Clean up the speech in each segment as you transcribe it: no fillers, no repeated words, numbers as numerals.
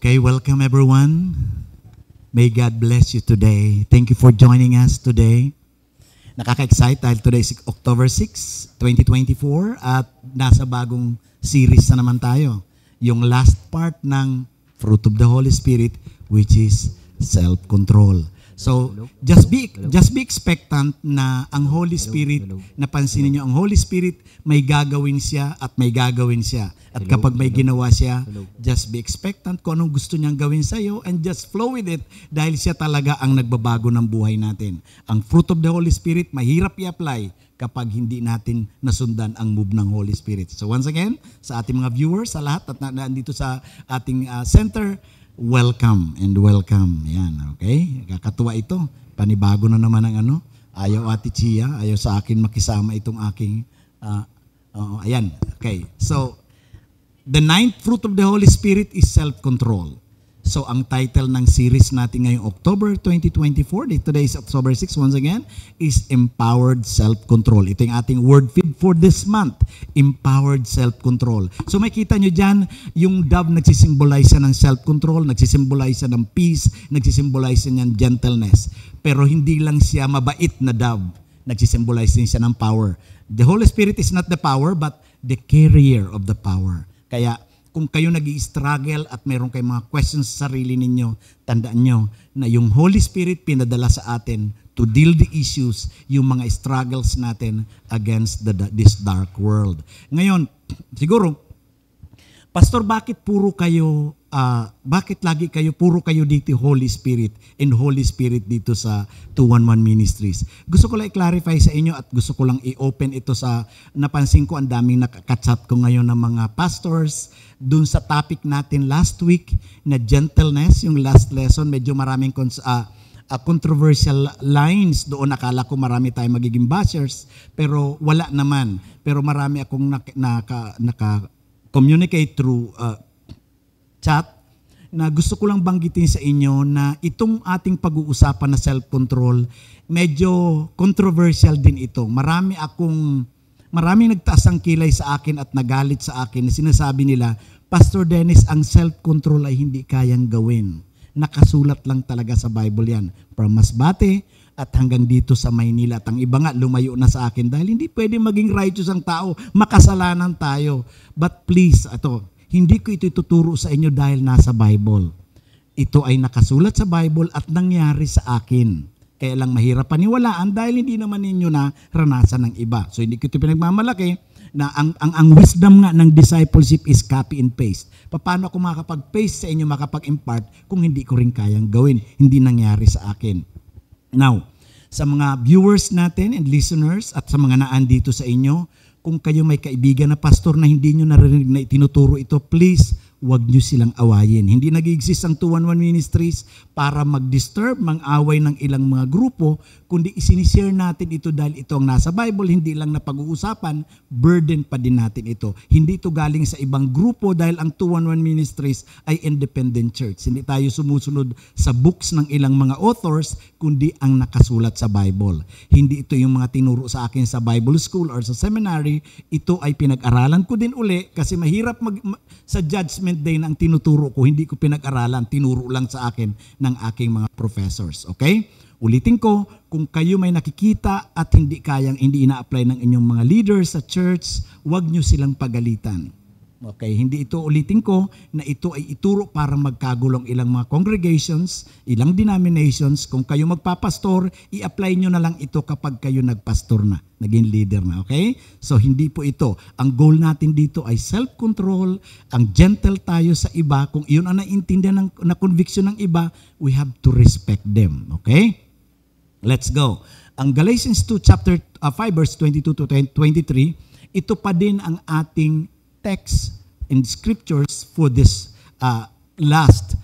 Okay, welcome everyone. May God bless you today. Thank you for joining us today. Nakaka-excite dahil today is October 6, 2024 at nasa bagong series na naman tayo. Yung last part ng Fruit of the Holy Spirit, which is self-control. So, just be expectant na ang Holy Spirit, napansin niyo ang Holy Spirit, may gagawin siya at may gagawin siya. At kapag may ginawa siya, just be expectant kung anong gusto niyang gawin sa iyo and just flow with it dahil siya talaga ang nagbabago ng buhay natin. Ang fruit of the Holy Spirit, mahirap i-apply kapag hindi natin nasundan ang move ng Holy Spirit. So once again, sa ating mga viewers, sa lahat at nandito sa ating center, welcome and welcome. Yan, okay? Kakatuwa ito. Panibago na naman ang ayaw Ate Chia, ayaw sa akin makisama itong aking, ayan, okay. So, the ninth fruit of the Holy Spirit is self-control. So, ang title ng series natin ngayong October 2024, today is October 6 once again, is Empowered Self-Control. Ito yung ating word feed for this month, Empowered Self-Control. So, makita nyo dyan, yung dove nagsisimbolize ng self-control, nagsisimbolize ng peace, nagsisimbolize ng gentleness. Pero hindi lang siya mabait na dove, nagsisimbolize din siya ng power. The Holy Spirit is not the power, but the carrier of the power. Kaya, kung kayo nag-i-struggle at mayroon kayong mga questions sa sarili ninyo, tandaan nyo na yung Holy Spirit pinadala sa atin to deal the issues, yung mga struggles natin against this dark world. Ngayon, siguro, Pastor, bakit lagi kayo dito Holy Spirit and Holy Spirit dito sa 211 Ministries? Gusto ko lang i-clarify sa inyo at gusto ko lang i-open ito sa, napansin ko ang daming nakaka-chat ko ngayon ng mga pastors dun sa topic natin last week na gentleness, yung last lesson, medyo maraming controversial lines doon. Akala ko marami tayong magiging bashers, pero wala naman. Pero marami akong communicate through chat na gusto ko lang banggitin sa inyo na itong ating pag-uusapan na self-control, medyo controversial din ito. Maraming nagtaas ang kilay sa akin at nagalit sa akin na sinasabi nila, Pastor Dennis, ang self-control ay hindi kayang gawin. Nakasulat lang talaga sa Bible yan. From Masbate at hanggang dito sa Maynila. At ang iba nga, lumayo na sa akin dahil hindi pwede maging righteous ang tao. Makasalanan tayo. But please, hindi ko ito ituturo sa inyo dahil nasa Bible. Ito ay nakasulat sa Bible at nangyari sa akin. Kaya lang mahirap paniwalaan dahil hindi naman ninyo na ranasan ng iba. So hindi ko ito pinagmamalaki na ang wisdom nga ng discipleship is copy and paste. Paano ako makakapag-paste sa inyo, makapag-impart kung hindi ko rin kayang gawin? Hindi nangyari sa akin. Now, sa mga viewers natin and listeners at sa mga naandito sa inyo, kung kayo may kaibigan na pastor na hindi nyo narinig na itinuturo ito, please, huwag nyo silang awayin. Hindi nag-exist ang 211 Ministries para mag-disturb, mang-away ng ilang mga grupo, kundi isinishare natin ito dahil ito ang nasa Bible, hindi lang na pag-uusapan, burden pa din natin ito. Hindi ito galing sa ibang grupo dahil ang 211 Ministries ay independent church. Hindi tayo sumusunod sa books ng ilang mga authors, kundi ang nakasulat sa Bible. Hindi ito yung mga tinuro sa akin sa Bible school or sa seminary, ito ay pinag-aralan ko din uli kasi mahirap sa judgment day na ang tinuturo ko, hindi ko pinag-aralan, tinuro lang sa akin ng aking mga professors. Okay? Ulitin ko, kung kayo may nakikita at hindi ina-apply ng inyong mga leaders sa church, huwag nyo silang pagalitan. Okay, hindi ito, ulitin ko, na ito ay ituro para magkagulong ilang mga congregations, ilang denominations. Kung kayo magpapastor, i-apply nyo na lang ito kapag kayo nagpastor na, naging leader na, okay? So, hindi po ito. Ang goal natin dito ay self-control, ang gentle tayo sa iba. Kung iyon ang naintindihan na conviction ng iba, we have to respect them, okay? Let's go. Ang Galatians 2, chapter 5, verse 22 to 23, ito pa din ang ating text and scriptures for this last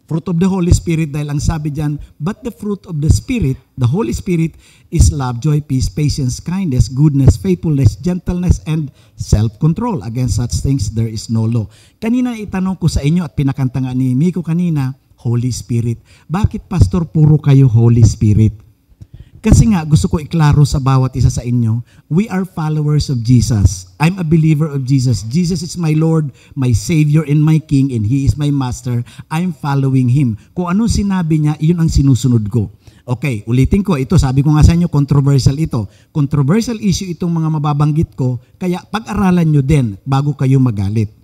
fruit of the Holy Spirit dahil ang sabi diyan, but the fruit of the Spirit, the Holy Spirit is love, joy, peace, patience, kindness, goodness, faithfulness, gentleness, and self-control. Against such things there is no law. Kanina itanong ko sa inyo at pinakanta nga ni Miko kanina, Holy Spirit. Bakit pastor puro kayo Holy Spirit? Kasi nga, gusto ko iklaro sa bawat isa sa inyo, we are followers of Jesus. I'm a believer of Jesus. Jesus is my Lord, my Savior, and my King, and He is my Master. I'm following Him. Kung anong sinabi niya, iyon ang sinusunod ko. Okay, ulitin ko. Ito, sabi ko nga sa inyo, controversial ito. Controversial issue itong mga mababanggit ko, kaya pag-aralan nyo din bago kayo magalit.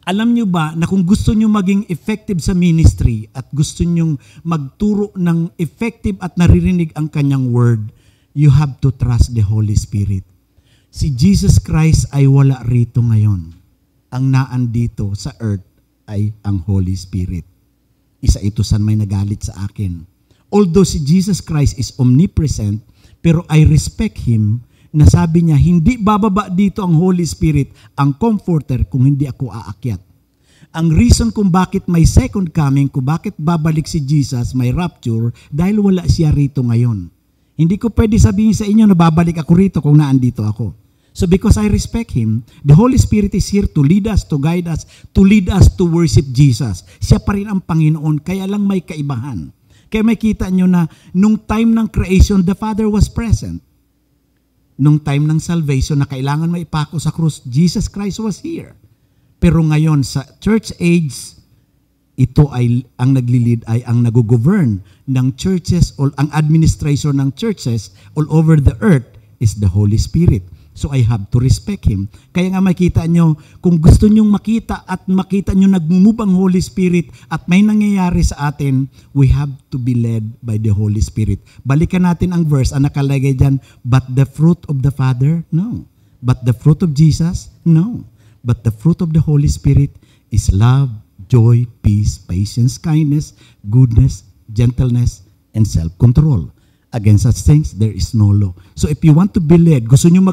Alam nyo ba na kung gusto nyo maging effective sa ministry at gusto nyo magturo ng effective at naririnig ang kanyang word, you have to trust the Holy Spirit. Si Jesus Christ ay wala rito ngayon. Ang naandito sa earth ay ang Holy Spirit. Isa ito saan may nagalit sa akin. Although si Jesus Christ is omnipresent, pero I respect Him, na sabi niya, hindi bababa dito ang Holy Spirit, ang comforter, kung hindi ako aakyat. Ang reason kung bakit may second coming, kung bakit babalik si Jesus, may rapture, dahil wala siya rito ngayon. Hindi ko pwede sabihin sa inyo na babalik ako rito kung naandito ako. So because I respect Him, the Holy Spirit is here to lead us, to guide us, to lead us to worship Jesus. Siya pa rin ang Panginoon, kaya lang may kaibahan. Kaya makita nyo na nung time ng creation, the Father was present. Nung time ng salvation na kailangan maipako sa krus, Jesus Christ was here. Pero ngayon sa church age, ito ay ang naglilid ay ang nag-govern ng churches o ang administration ng churches all over the earth is the Holy Spirit. So I have to respect Him. Kaya nga makita nyo, kung gusto nyong makita at makita nyo nagmumove ang Holy Spirit at may nangyayari sa atin, we have to be led by the Holy Spirit. Balikan natin ang verse, ang nakalagay dyan, but the fruit of the Father? No. But the fruit of Jesus? No. But the fruit of the Holy Spirit is love, joy, peace, patience, kindness, goodness, gentleness, and self-control. Against such things, there is no law. So if you want to be led, gusto nyo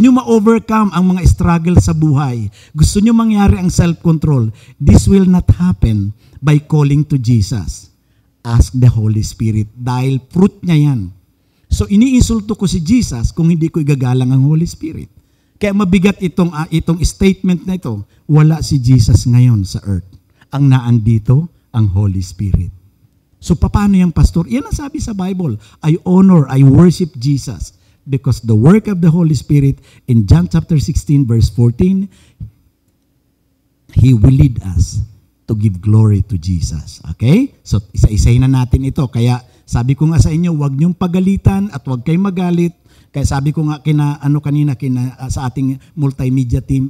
ma-overcome ang mga struggle sa buhay, gusto nyo mangyari ang self-control, this will not happen by calling to Jesus. Ask the Holy Spirit dahil fruit niya yan. So iniinsulto ko si Jesus kung hindi ko igagalang ang Holy Spirit. Kaya mabigat itong statement na ito, wala si Jesus ngayon sa earth. Ang naandito, ang Holy Spirit. So paano yung pastor? Yan ang sabi sa Bible. I honor, I worship Jesus because the work of the Holy Spirit in John chapter 16 verse 14, He will lead us to give glory to Jesus. Okay? So isa-isahin na natin ito. Kaya sabi ko nga sa inyo, huwag niyong pagalitan at huwag kayong magalit. Kaya sabi ko nga sa ating multimedia team,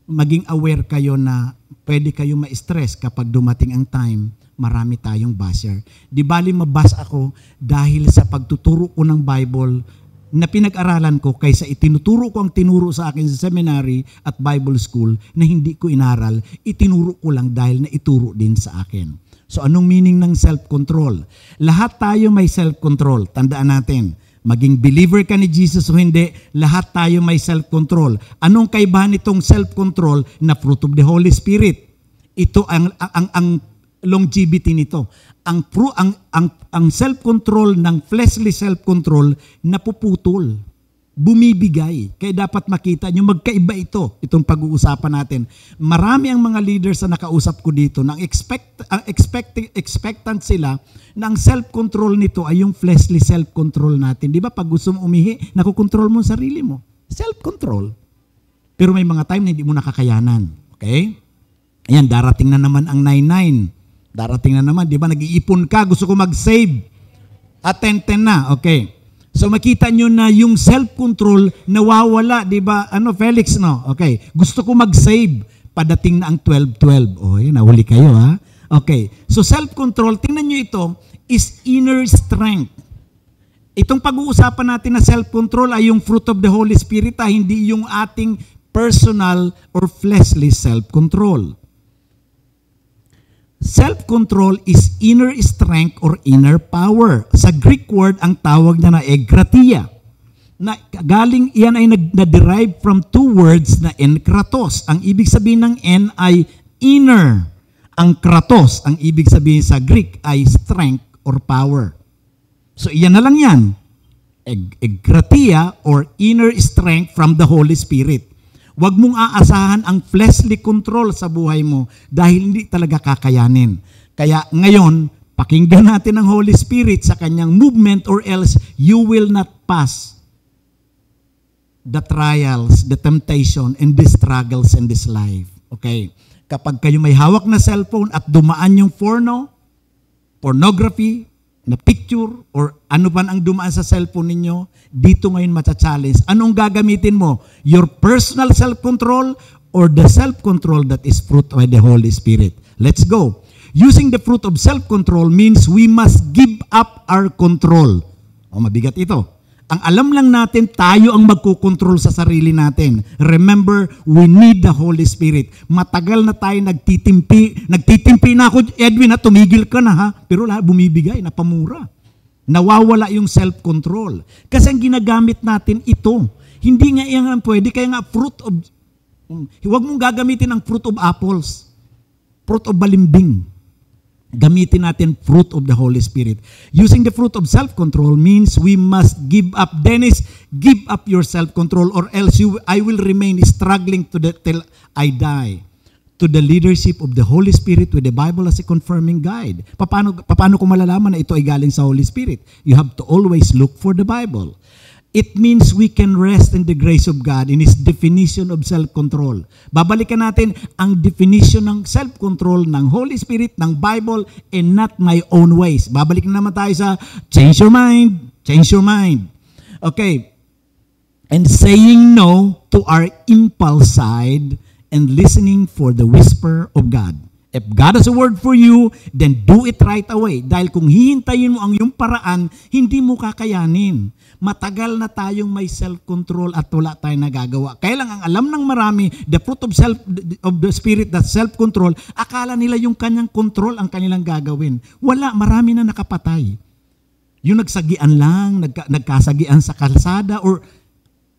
maging aware kayo na pwede kayo ma-stress kapag dumating ang time, marami tayong basher. Di bali mabas ako dahil sa pagtuturo ko ng Bible na pinag-aralan ko kaysa itinuturo ko ang tinuro sa akin sa seminary at Bible school na hindi ko inaral, itinuro ko lang dahil na ituro din sa akin. So anong meaning ng self-control? Lahat tayo may self-control. Tandaan natin, maging believer ka ni Jesus o hindi, lahat tayo may self-control. Anong kaibahan nitong self-control na fruit of the Holy Spirit? Ito ang longevity nito. Ang self-control ng fleshly self-control napuputol, bumibigay. Kaya dapat makita nyo, magkaiba itong pag-uusapan natin. Marami ang mga leaders na nakausap ko dito nang expectant sila na ang self-control nito ay yung fleshly self-control natin. Di ba pag gusto mo umihi, nakokontrol mo ang sarili mo. Self-control. Pero may mga time na hindi mo nakakayanan. Okay? Ayan, darating na naman ang 9-9. Darating na naman, di ba, nag-iipon ka, gusto ko mag-save. At 10-10 na, okay. So makita nyo na yung self-control nawawala, di ba? Felix, no? Okay, gusto ko mag-save. Padating na ang 12-12. Oh, yun, nahuli kayo, ha? Okay, so self-control, tingnan nyo ito, is inner strength. Itong pag-uusapan natin na self-control ay yung fruit of the Holy Spirit, hindi yung ating personal or fleshly self-control. Self-control is inner strength or inner power. Sa Greek word, ang tawag niya na ekratia. Na galing iyan ay na-derive from two words na enkratos. Ang ibig sabihin ng en ay inner. Ang kratos, ang ibig sabihin sa Greek ay strength or power. So iyan na lang yan. Ekratia or inner strength from the Holy Spirit. Huwag mong aasahan ang fleshly control sa buhay mo dahil hindi talaga kakayanin. Kaya ngayon, Pakinggan natin ang Holy Spirit sa kanyang movement or else you will not pass the trials, the temptation, and the struggles in this life. Okay? Kapag kayo may hawak na cellphone at dumaan yung pornography, na picture, or ano man ang dumaan sa cellphone ninyo, dito ngayon matcha-challenge. Anong gagamitin mo? Your personal self-control or the self-control that is fruit by the Holy Spirit? Let's go. Using the fruit of self-control means we must give up our control. Mabigat ito. Ang alam lang natin, tayo ang magkukontrol sa sarili natin. Remember, we need the Holy Spirit. Matagal na tayo nagtitimpi na ako, Edwin, tumigil ka na ha. Pero lahat bumibigay, napamura. Nawawala yung self-control. Kasi ang ginagamit natin ito. Hindi nga yan pwede, kaya nga huwag mong gagamitin ang fruit of apples. Fruit of balimbing. Gamitin natin fruit of the Holy Spirit. Using the fruit of self-control means we must give up. Dennis, give up your self-control or else I will remain struggling till I die. To the leadership of the Holy Spirit with the Bible as a confirming guide. Paano ko malalaman na ito ay galing sa Holy Spirit? You have to always look for the Bible. It means we can rest in the grace of God in His definition of self-control. Babalikan natin ang definition ng self-control ng Holy Spirit, ng Bible, and not my own ways. Babalik na naman tayo sa change your mind. Change your mind. Okay. And saying no to our impulse side and listening for the whisper of God. If God has a word for you, then do it right away. Dahil kung hihintayin mo ang iyong paraan, hindi mo kakayanin. Matagal na tayong may self-control at wala tayong nagagawa. Kaya lang ang alam ng marami, the fruit of the Spirit, that self-control, akala nila yung kanyang control ang kanilang gagawin. Wala, marami na nakapatay. Yung nagsagian lang, nagkasagian sa kalsada, or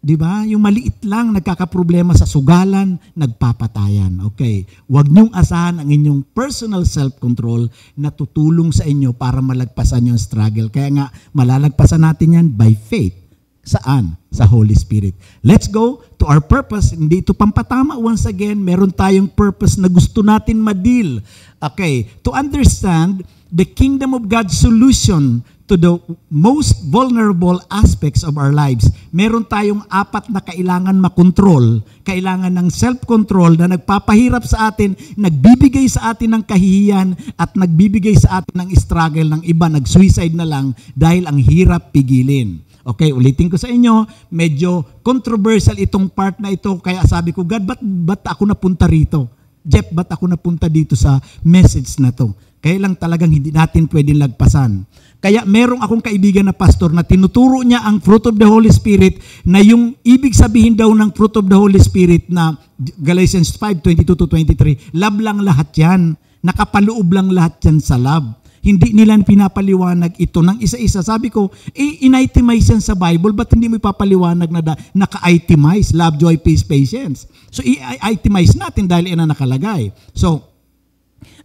di ba? Yung maliit lang, nagkakaproblema sa sugalan, nagpapatayan. Okay. Huwag niyong asahan ang inyong personal self-control na tutulong sa inyo para malagpasan yung struggle. Kaya nga, malalagpasan natin yan by faith. Saan? Sa Holy Spirit. Let's go to our purpose. Hindi ito pampatama. Once again, meron tayong purpose na gusto natin ma-deal. Okay. To understand the kingdom of God's solution to the most vulnerable aspects of our lives. Meron tayong 4 na kailangan makontrol. Kailangan ng self-control na nagpapahirap sa atin, nagbibigay sa atin ng kahihiyan, at nagbibigay sa atin ng struggle ng iba, nag-suicide na lang dahil ang hirap pigilin. Okay, ulitin ko sa inyo, medyo controversial itong part na ito, kaya sabi ko, God, ba't ako napunta rito? Jeff, ba't ako napunta dito sa message na to? Kaya lang talagang hindi natin pwedeng lagpasan. Kaya merong akong kaibigan na pastor na tinuturo niya ang fruit of the Holy Spirit, na yung ibig sabihin daw ng fruit of the Holy Spirit na Galatians 5:22-23, love lang lahat yan. Nakapaloob lang lahat yan sa love. Hindi nila pinapaliwanag ito ng isa-isa. Sabi ko, in-itemize yan sa Bible, ba't hindi mo ipapaliwanag na naka-itemize, love, joy, peace, patience? So, i-itemize natin dahil ina nakalagay. So,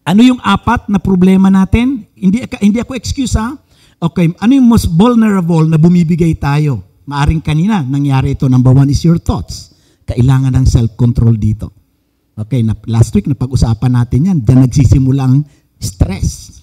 ano yung 4 na problema natin? Hindi ako excuse ha. Okay, ano yung most vulnerable na bumibigay tayo? Maaring kanina, nangyari ito. Number 1 is your thoughts. Kailangan ng self-control dito. Okay, last week napag-usapan natin yan. Diyan nagsisimula ang stress.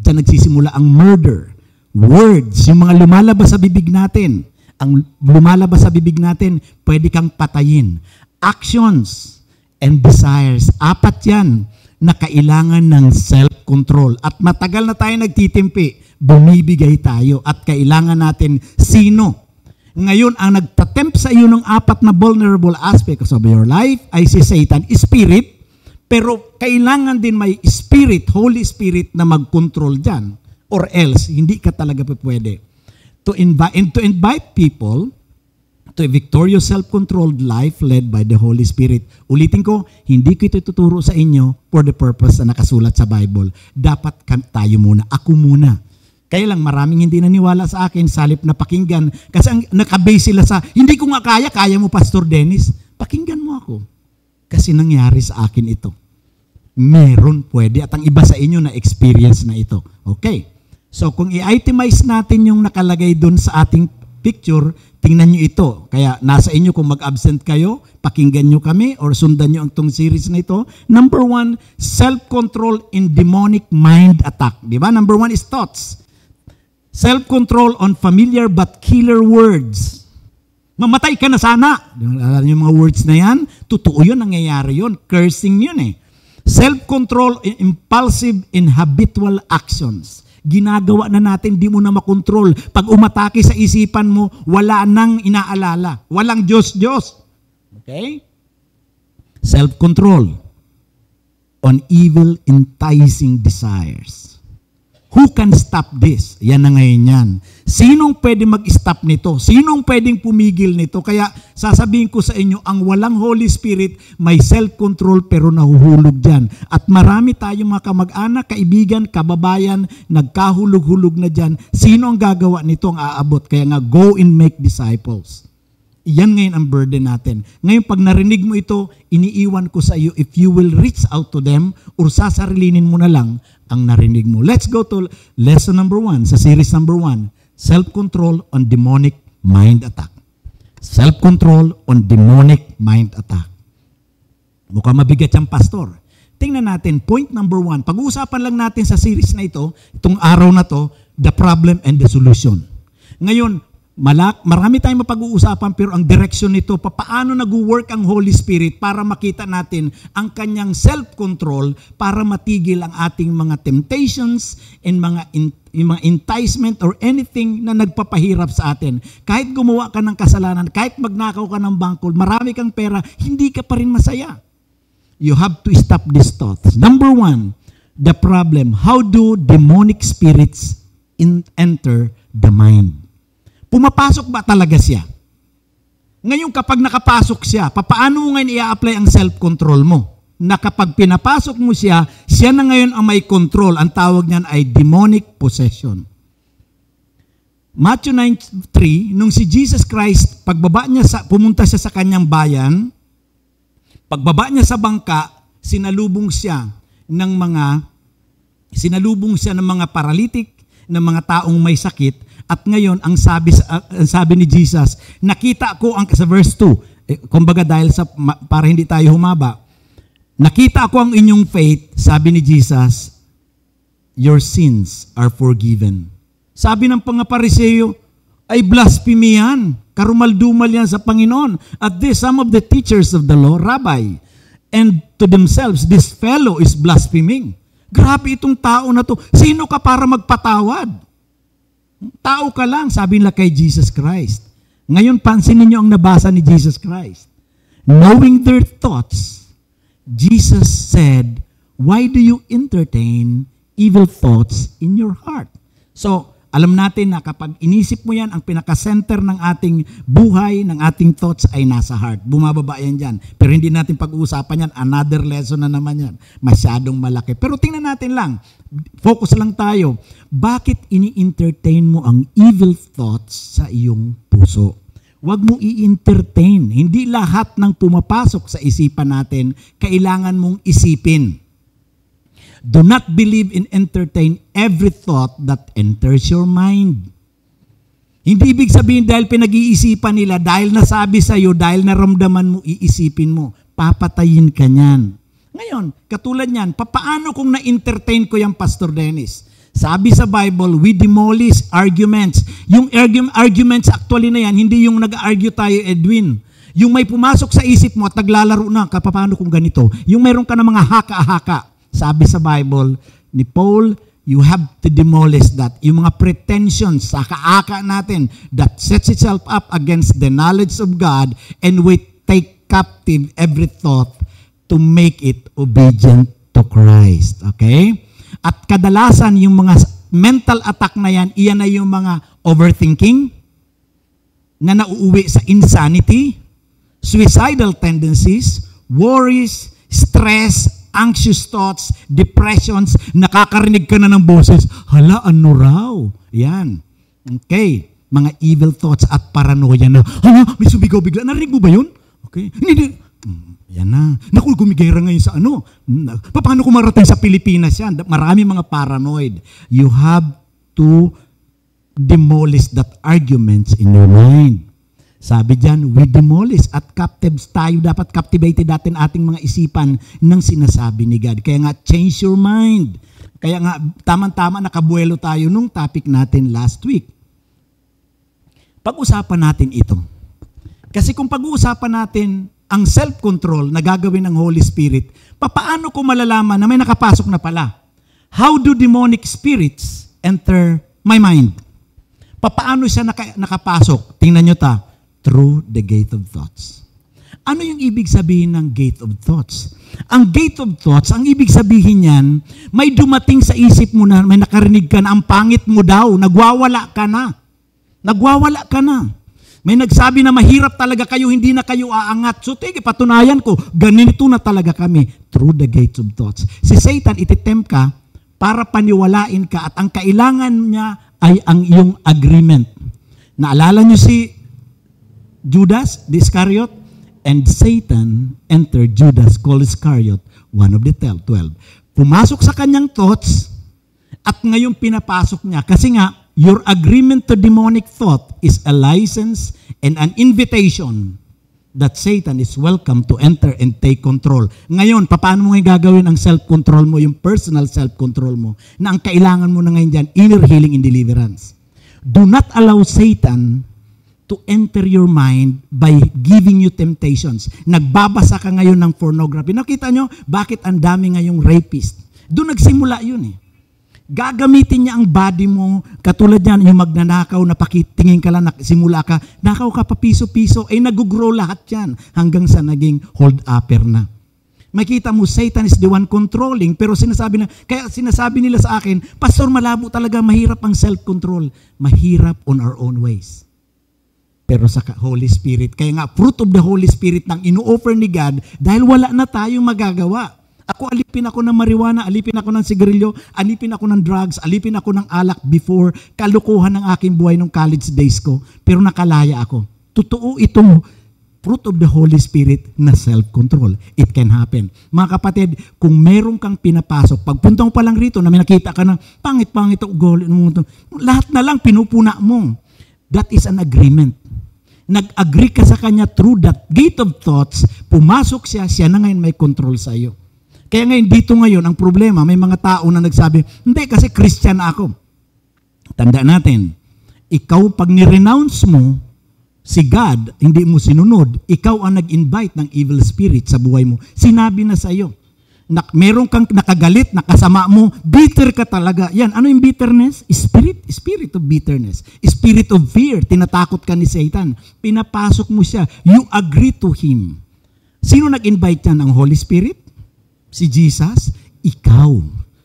Diyan nagsisimula ang murder. Words, yung mga lumalabas sa bibig natin. Ang lumalabas sa bibig natin, pwede kang patayin. Actions and desires. 4 yan na kailangan ng self-control. At matagal na tayo nagtitimpi, bumibigay tayo at kailangan natin sino. Ngayon, ang nagtatempt sa iyo ng 4 na vulnerable aspects of your life ay si Satan, spirit, pero kailangan din may spirit, Holy Spirit na mag-control dyan, or else hindi ka talaga pwede. To invite people to a victorious self-controlled life led by the Holy Spirit. Ulitin ko, hindi ko ito tuturo sa inyo for the purpose na nakasulat sa Bible. Dapat tayo muna, ako muna. Kaya lang maraming hindi naniwala sa akin, salip na pakinggan. Kasi ang nakabase sila sa, hindi ko nga kaya mo Pastor Dennis. Pakinggan mo ako. Kasi nangyari sa akin ito. Meron pwede. At ang iba sa inyo na experience na ito. Okay. So kung i-itemize natin yung nakalagay dun sa ating picture, tingnan nyo ito. Kaya nasa inyo kung mag-absent kayo, pakinggan nyo kami or sundan nyo ang tong series na ito. Number 1, self-control in demonic mind attack. Di ba? Number 1 is thoughts. Self-control on familiar but killer words. Mamatay ka na sana. Alam niyo mga words na yan? Totoo yun, nangyayari yun. Cursing yun eh. Self-control in impulsive and habitual actions. Ginagawa na natin, di mo na makontrol. Pag umatake sa isipan mo, wala nang inaalala. Walang Diyos-Diyos. Okay? Self-control on evil enticing desires. Who can stop this? Yan na ngayon yan. Sinong pwede mag-stop nito? Sinong pwedeng pumigil nito? Kaya sasabihin ko sa inyo, ang walang Holy Spirit, may self-control pero nahuhulog dyan. At marami tayong mga kamag-anak, kaibigan, kababayan, nagkahulog-hulog na dyan. Sino ang gagawa nito ang aabot? Kaya nga, go and make disciples. Yan ngayon ang burden natin. Ngayon, pag narinig mo ito, iniiwan ko sa iyo, if you will reach out to them, or sasarilinin mo na lang ang narinig mo. Let's go to lesson number 1, sa series number 1, self-control on demonic mind attack. Self-control on demonic mind attack. Mukhang mabigat yung pastor. Tingnan natin, point number 1. Pag-uusapan lang natin sa series na ito, itong araw na to, the problem and the solution. Ngayon, marami tayong mapag-uusapan pero ang direksyon nito, paano nag-work ang Holy Spirit para makita natin ang kanyang self-control para matigil ang ating mga temptations and mga enticement or anything na nagpapahirap sa atin. Kahit gumawa ka ng kasalanan, kahit magnakaw ka ng bangko, marami kang pera, hindi ka pa rin masaya. You have to stop these thoughts. Number 1, the problem. How do demonic spirits enter the mind? Pumapasok ba talaga siya? Ngayon kapag nakapasok siya, paano mo ngayon i-apply ang self-control mo? Na kapag pinapasok mo siya, siya na ngayon ang may control. Ang tawag niyan ay demonic possession. Matthew 9:3, nung si Jesus Christ, pumunta siya sa kanyang bayan, pagbaba niya sa bangka, sinalubong siya ng mga paralytic, ng mga taong may sakit. At ngayon, ang sabi ni Jesus, nakita ko sa verse 2, kumbaga dahil para hindi tayo humaba, nakita ko ang inyong faith, sabi ni Jesus, your sins are forgiven. Sabi ng mga Pariseo, ay blasphemy yan. Karumal-dumal yan sa Panginoon. At this, some of the teachers of the law, Rabbi, and to themselves, this fellow is blaspheming. Grabe itong tao na to. Sino ka para magpatawad? Tao ka lang, sabi nila kay Jesus Christ. Ngayon, pansinin niyo ang nabasa ni Jesus Christ. Knowing their thoughts, Jesus said, why do you entertain evil thoughts in your heart? So, alam natin na kapag inisip mo yan, ang pinaka-center ng ating buhay, ng ating thoughts ay nasa heart. Bumababa yan dyan. Pero hindi natin pag-uusapan yan. Another lesson na naman yan. Masyadong malaki. Pero tingnan natin lang. Focus lang tayo. Bakit ini-entertain mo ang evil thoughts sa iyong puso? Huwag mo i-entertain. Hindi lahat ng pumapasok sa isipan natin, kailangan mong isipin. Do not believe and entertain every thought that enters your mind. Hindi ibig sabihin dahil pinag-iisipan nila, dahil nasabi sa iyo, dahil naramdaman mo, iisipin mo. Papatayin ka niyan. Ngayon, katulad niyan, paano kung na-entertain ko yung Pastor Dennis? Sabi sa Bible, we demolish arguments. Yung arguments actually na yan, hindi yung nag-argue tayo, Edwin. Yung may pumasok sa isip mo at naglalaro na, paano kung ganito? Yung meron ka ng mga haka-haka. Sabi sa Bible ni Paul, you have to demolish that. Yung mga pretensions sa kaaka natin that sets itself up against the knowledge of God, and we take captive every thought to make it obedient to Christ. Okay? At kadalasan yung mga mental attack na yan, iyan na yung mga overthinking na nauuwi sa insanity, suicidal tendencies, worries, stress, anxious thoughts, depressions, nakakarinig ka na ng boses, hala, ano raw? Yan. Okay. Mga evil thoughts at paranoia na, hala, may sumigaw bigla. Narinig mo ba yun? Okay. Hindi. Yan na. Naku, gumigera ngayon sa ano. Paano kung marating sa Pilipinas yan? Marami mga paranoid. You have to demolish that arguments in your mind. Sabi dyan, we demolish at captives tayo. Dapat captivated natin ating mga isipan ng sinasabi ni God. Kaya nga, change your mind. Kaya nga, tama-tama nakabuelo tayo nung topic natin last week. Pag-usapan natin ito. Kasi kung pag-uusapan natin ang self-control na gagawin ng Holy Spirit, papaano ko malalaman na may nakapasok na pala? How do demonic spirits enter my mind? Papaano siya nakapasok? Tingnan nyo ta. Through the gate of thoughts. Ano yung ibig sabihin ng gate of thoughts? Ang gate of thoughts, ang ibig sabihin niyan, may dumating sa isip mo na may nakarinig ka na ang pangit mo daw, nagwawala ka na. Nagwawala ka na. May nagsabi na mahirap talaga kayo, hindi na kayo aangat. So, patunayan ko, ganito na talaga kami. Through the gates of thoughts. Si Satan, ititempt ka para paniwalain ka at ang kailangan niya ay ang iyong agreement. Naalala niyo si Judas, the Iscariot, and Satan entered Judas called Iscariot, one of the 12. Pumasok sa kanyang thoughts at ngayon pinapasok niya. Kasi nga, your agreement to demonic thought is a license and an invitation that Satan is welcome to enter and take control. Ngayon, paano mo ngayon gagawin ang self-control mo, yung personal self-control mo, na ang kailangan mo na ngayon dyan, inner healing and deliverance. Do not allow Satan to enter your mind by giving you temptations. Nagbabasa ka ngayon ng pornography. Nakita nyo, bakit ang dami ngayong rapist? Doon nagsimula yun eh. Gagamitin niya ang body mo, katulad yan, yung magnanakaw, napakitingin ka lang, simula ka, nakaw ka pa piso-piso, ay nag-grow lahat yan hanggang sa naging hold-upper na. Makita mo, Satan is the one controlling, pero kaya sinasabi nila sa akin, Pastor, malabo talaga, mahirap ang self-control. Mahirap on our own ways. Pero sa Holy Spirit, kaya nga, fruit of the Holy Spirit nang ino-offer ni God, dahil wala na tayong magagawa. Ako, alipin ako ng marijuana, alipin ako ng sigarilyo, alipin ako ng drugs, alipin ako ng alak before, kalukuhan ng aking buhay nung college days ko, pero nakalaya ako. Totoo itong fruit of the Holy Spirit na self-control. It can happen. Mga kapatid, kung meron kang pinapasok, pagpunta mo pa lang rito, na may nakita ka ng pangit-pangit, lahat na lang pinupuna mo. That is an agreement. Nag-agree ka sa kanya through that gate of thoughts, pumasok siya na ngayon may control sa iyo. Kaya ngayon, dito ngayon, ang problema, may mga tao na nagsabi, hindi kasi Christian ako. Tanda natin, ikaw pag ni-renounce mo si God, hindi mo sinunod, ikaw ang nag-invite ng evil spirit sa buhay mo. Sinabi na sa iyo. Meron kang nakagalit, nakasama mo, bitter ka talaga. Yan, ano yung bitterness? Spirit of bitterness. Spirit of fear. Tinatakot ka ni Satan. Pinapasok mo siya. You agree to him. Sino nag-invite yan? Ang Holy Spirit? Si Jesus? Ikaw.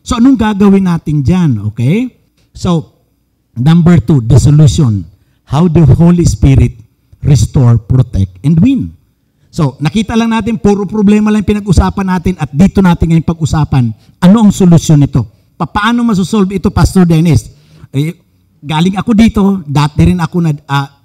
So, anong gagawin natin dyan? Okay? So, number 2, the solution. How the Holy Spirit restore, protect, and win. So, nakita lang natin, puro problema lang pinag-usapan natin at dito natin ngayon pag-usapan. Ano ang solusyon nito? Paano masosolve ito, Pastor Dennis? Galing ako dito, dati rin ako na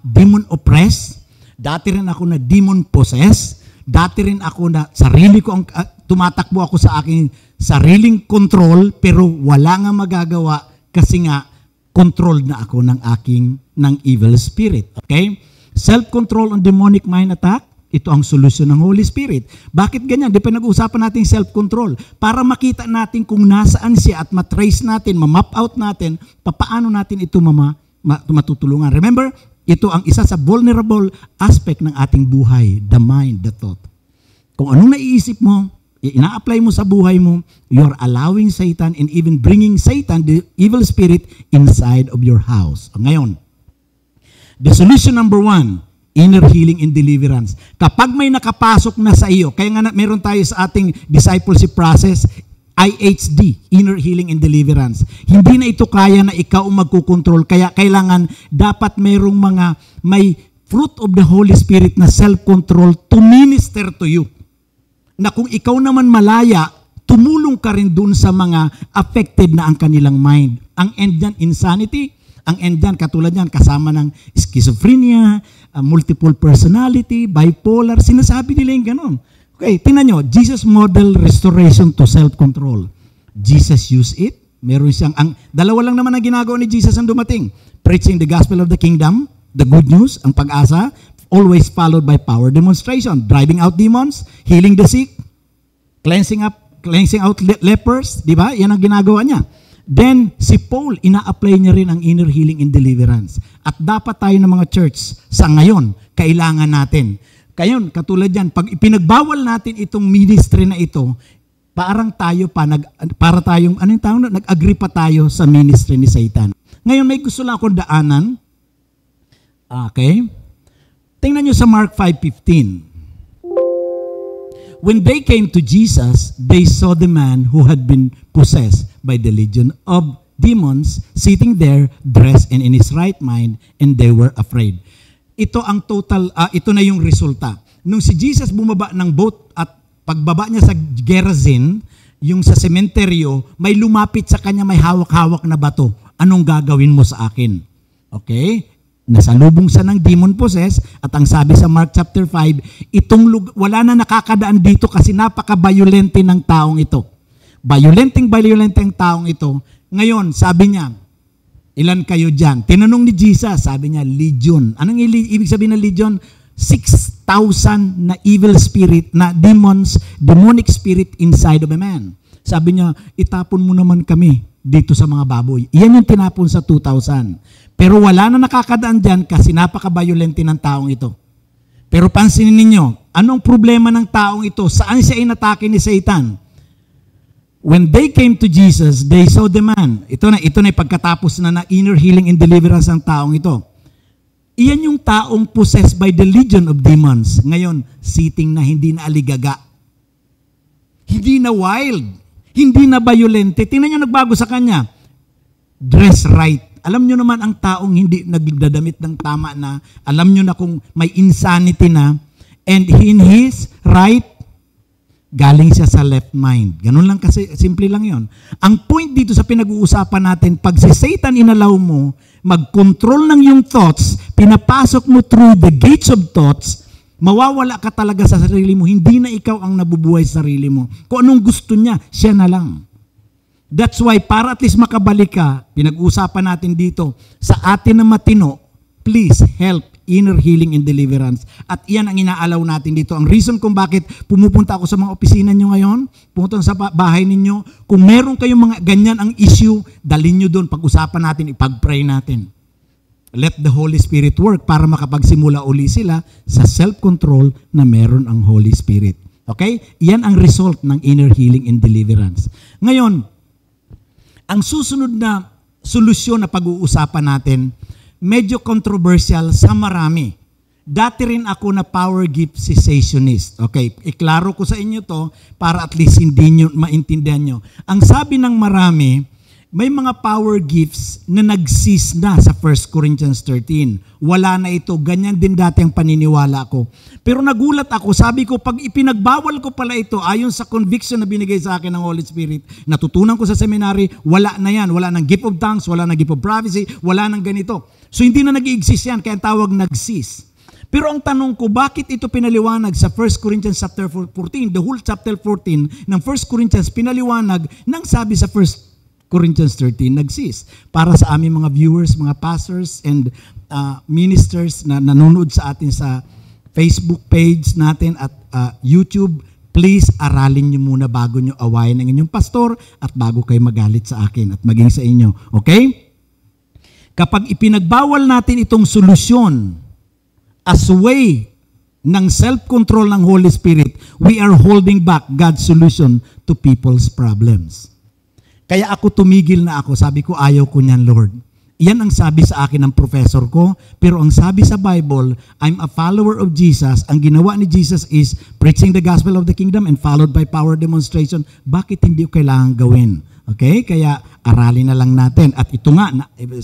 demon oppressed, dati rin ako na demon possessed, dati rin ako na sarili ko, tumatakbo ako sa aking sariling control, pero wala nga magagawa kasi nga controlled na ako ng evil spirit. Okay? Self-control on demonic mind attack. Ito ang solusyon ng Holy Spirit. Bakit ganyan? Di pa nag-uusapan natin self-control. Para makita natin kung nasaan siya at matrace natin, ma-map out natin, paano natin ito matutulungan. Remember, ito ang isa sa vulnerable aspect ng ating buhay, the mind, the thought. Kung anong naiisip mo, ina-apply mo sa buhay mo, you're allowing Satan and even bringing Satan, the evil spirit, inside of your house. Ngayon, the solution number 1, inner healing and deliverance. Kapag may nakapasok na sa iyo, kaya nga meron tayo sa ating discipleship process, IHD, inner healing and deliverance. Hindi na ito kaya na ikaw magkukontrol, kaya kailangan dapat may fruit of the Holy Spirit na self-control to minister to you. Na kung ikaw naman malaya, tumulong ka rin dun sa mga affected na ang kanilang mind. Ang end yan, insanity. Ang end yan, katulad yan, kasama ng schizophrenia, multiple personality, bipolar, sinasabi nila yung ganun. Okay, tingnan nyo, Jesus model restoration to self-control. Jesus used it, Meron siyang, dalawa lang naman ang ginagawa ni Jesus ang dumating. Preaching the gospel of the kingdom, the good news, ang pag-asa, always followed by power demonstration. Driving out demons, healing the sick, cleansing out lepers, di ba? Yan ang ginagawa niya. Then, si Paul, ina-apply niya rin ang inner healing and deliverance. At dapat tayo ng mga church, sa ngayon, kailangan natin. Kayon, katulad yan, pag ipinagbawal natin itong ministry na ito, parang tayo pa, nag-agree pa tayo sa ministry ni Satan. Ngayon, may gusto lang akong daanan. Okay? Tingnan nyo sa Mark 5:15. When they came to Jesus, they saw the man who had been possessed by the legion of demons sitting there, dressed and in his right mind, and they were afraid. Ito ang ito na yung resulta. Nung si Jesus bumaba ng boat at pagbaba niya sa Gerazin, yung sa sementeryo, may lumapit sa kanya, may hawak-hawak na bato. Anong gagawin mo sa akin? Okay? Nasalubong siya ng demon possessed at ang sabi sa Mark chapter 5, wala na nakakadaan dito kasi napaka-violente ng taong ito. Violente ang taong ito. Ngayon, sabi niya, ilan kayo dyan? Tinanong ni Jesus, sabi niya, legion. Anong ibig sabihin ng legion? 6,000 na evil spirit, na demonic spirit inside of a man. Sabi niya, itapon mo naman kami dito sa mga baboy. Iyan yung tinapon sa 2,000. Pero wala na nakakadaan dyan kasi napaka-violente ng taong ito. Pero pansinin ninyo, anong problema ng taong ito? Saan siya inatake ni Satan? When they came to Jesus, they saw the man. Ito na pagkatapos na inner healing and deliverance ng taong ito. Iyan yung taong possessed by the legion of demons. Ngayon, sitting na hindi na aligaga. Hindi na wild. Hindi na violente. Tingnan nyo nagbago sa kanya. Dress right. Alam nyo naman ang taong hindi nagdadamit ng tama na, alam nyo na kung may insanity na, and in his right, galing siya sa left mind. Ganun lang kasi, simple lang yon. Ang point dito sa pinag-uusapan natin, pag si Satan inalaw mo, mag-control ng yung thoughts, pinapasok mo through the gates of thoughts, mawawala ka talaga sa sarili mo. Hindi na ikaw ang nabubuhay sa sarili mo. Kung anong gusto niya, siya na lang. That's why, para at least makabalik ka, pinag-uusapan natin dito, sa atin na matino, please help inner healing and deliverance. At iyan ang inaalaw natin dito. Ang reason kung bakit pumupunta ako sa mga opisina nyo ngayon, pumunta sa bahay ninyo, kung meron kayong mga ganyan ang issue, dalhin nyo doon, pag-usapan natin, ipag-pray natin. Let the Holy Spirit work para makapagsimula uli sila sa self-control na meron ang Holy Spirit. Okay? Iyan ang result ng inner healing and deliverance. Ngayon, ang susunod na solusyon na pag-uusapan natin, medyo controversial sa marami. Dati rin ako na power gift cessationist. Okay, iklaro ko sa inyo to para at least hindi nyo maintindihan nyo. Ang sabi ng marami, may mga power gifts na nag-cease na sa 1 Corinthians 13. Wala na ito. Ganyan din dati ang paniniwala ko. Pero nagulat ako. Sabi ko, pag ipinagbawal ko pala ito, ayon sa conviction na binigay sa akin ng Holy Spirit, natutunan ko sa seminary, wala na yan. Wala ng gift of tongues, wala ng gift of prophecy, wala ng ganito. So hindi na nag-i-exist yan, kaya tawag nag-cease. Pero ang tanong ko, bakit ito pinaliwanag sa 1 Corinthians chapter 14? The whole chapter 14 ng 1 Corinthians pinaliwanag nang sabi sa 1 Corinthians 13 nag-cease. Para sa aming mga viewers, mga pastors and ministers na nanonood sa atin sa Facebook page natin at YouTube, please aralin nyo muna bago nyo awayin ang inyong pastor at bago kayo magalit sa akin at maging sa inyo. Okay? Kapag ipinagbawal natin itong solusyon as way ng self-control ng Holy Spirit, we are holding back God's solution to people's problems. Kaya ako tumigil na ako. Sabi ko, ayaw ko niyan, Lord. Iyan ang sabi sa akin ng professor ko. Pero ang sabi sa Bible, I'm a follower of Jesus. Ang ginawa ni Jesus is preaching the gospel of the kingdom and followed by power demonstration. Bakit hindi ko kailangan gawin? Okay? Kaya aralin na lang natin. At ito nga,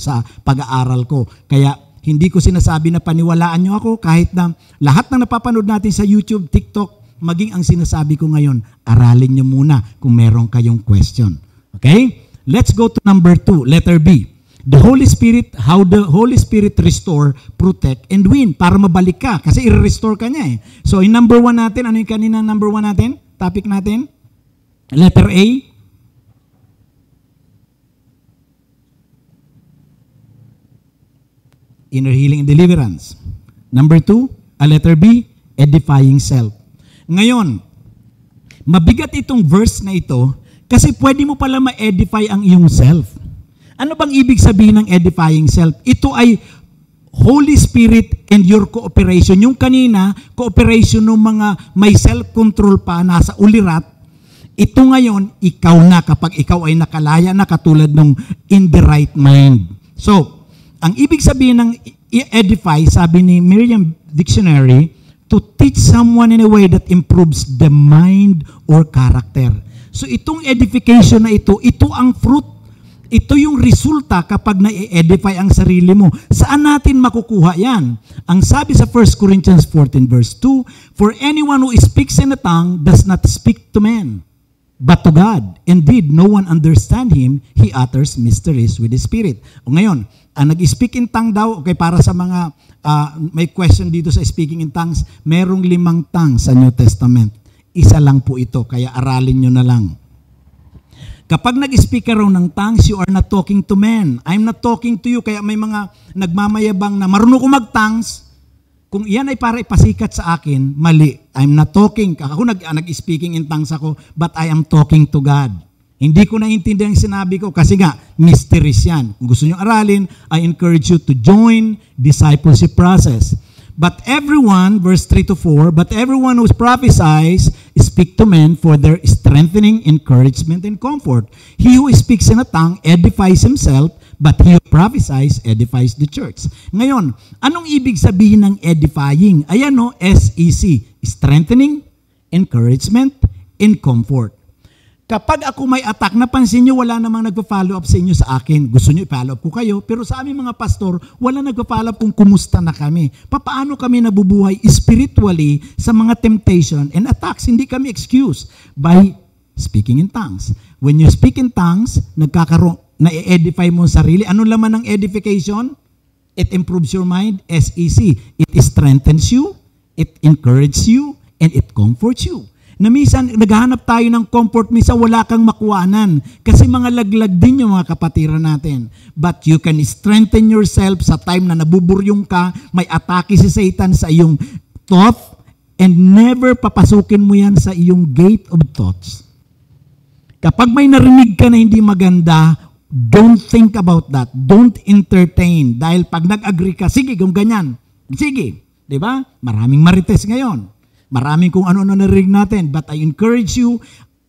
sa pag-aaral ko. Kaya hindi ko sinasabi na paniwalaan nyo ako kahit na lahat ng napapanood natin sa YouTube, TikTok, maging ang sinasabi ko ngayon, aralin nyo muna kung meron kayong question. Okay? Let's go to number 2, letter B. The Holy Spirit, how the Holy Spirit restore, protect, and win. Para mabalik ka. Kasi i-restore ka niya eh. So, in number 1 natin, ano yung kanina number 1 natin? Topic natin? Letter A. inner healing and deliverance. Number 2, a letter B, edifying self. Ngayon, mabigat itong verse na ito kasi pwede mo pala ma-edify ang iyong self. Ano bang ibig sabihin ng edifying self? Ito ay Holy Spirit and your cooperation. Yung kanina, cooperation ng mga may self-control pa, nasa ulirat. Ito ngayon, ikaw na kapag ikaw ay nakalaya na katulad ng in the right mind. So, ang ibig sabihin ng edify, sabi ni Merriam Dictionary, to teach someone in a way that improves the mind or character. So itong edification na ito ang fruit. Ito yung resulta kapag na-edify ang sarili mo. Saan natin makukuha yan? Ang sabi sa 1 Corinthians 14 verse 2, for anyone who speaks in a tongue does not speak to men, but to God. Indeed, no one understand him. He utters mysteries with the Spirit. O ngayon, ang nag-speak in tongue daw, okay, para sa mga may question dito sa speaking in tongues, merong 5 tongues sa New Testament. Isa lang po ito, kaya aralin nyo na lang. Kapag nag-speak ka raw ng tongues, you are not talking to men. I'm not talking to you. Kaya may mga nagmamayabang na marunong ko mag-tongues. Kung iyan ay para ipasikat sa akin, mali. I'm not talking. Ako nag-speaking in tongues ako, but I am talking to God. Hindi ko naintindihan ang sinabi ko kasi nga, mysteries yan. Kung gusto nyo aralin, I encourage you to join discipleship process. But everyone, verse 3-4, but everyone who prophesies speak to men for their strengthening, encouragement, and comfort. He who speaks in a tongue edifies himself, but he who prophesies edifies the church. Ngayon, anong ibig sabihin ng edifying? Ayan o, SEC, strengthening, encouragement, and comfort. Kapag ako may attack, napansin nyo, wala namang nagpa-follow up sa inyo sa akin. Gusto nyo i-follow up ko kayo, pero sa aming mga pastor, wala nagpa-follow up kung kumusta na kami. Paano kami nabubuhay spiritually sa mga temptation and attacks? Hindi kami excuse by speaking in tongues. When you speak in tongues, na-edify mo ang sarili. Ano laman ng edification? It improves your mind. SEC. It strengthens you, it encourages you, and it comforts you. Na minsan, naghahanap tayo ng comfort, minsan wala kang makuhanan. Kasi mga laglag din yung mga kapatiran natin. But you can strengthen yourself sa time na nabuburyong ka, may atake si Satan sa iyong thought, and never papasukin mo yan sa iyong gate of thoughts. Kapag may narinig ka na hindi maganda, don't think about that. Don't entertain. Dahil pag nag-agree ka, sige, kung ganyan. Sige. Diba? Maraming marites ngayon. Maraming kung ano-ano narinig natin, but I encourage you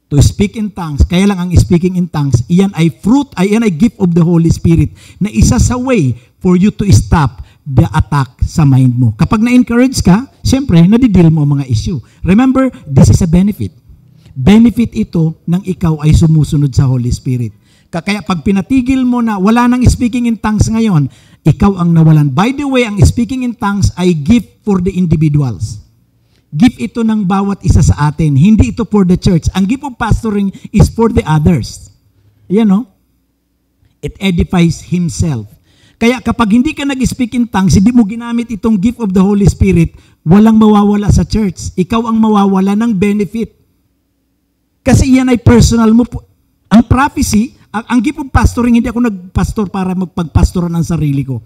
to speak in tongues. Kaya lang ang speaking in tongues, iyan ay fruit, iyan ay gift of the Holy Spirit na isa sa way for you to stop the attack sa mind mo. Kapag na-encourage ka, siyempre, nadideal mo ang mga issue. Remember, this is a benefit. Benefit ito nang ikaw ay sumusunod sa Holy Spirit. Kaya pag pinatigil mo na wala nang speaking in tongues ngayon, ikaw ang nawalan. By the way, ang speaking in tongues ay gift for the individuals. Gift ito ng bawat isa sa atin. Hindi ito for the church. Ang gift of pastoring is for the others. Ayan o. It edifies himself. Kaya kapag hindi ka nag-speak in tongues, hindi mo ginamit itong gift of the Holy Spirit, walang mawawala sa church. Ikaw ang mawawala ng benefit. Kasi iyan ay personal mo. Ang prophecy, ang gift of pastoring, hindi ako nagpastor para magpagpastoran ng sarili ko.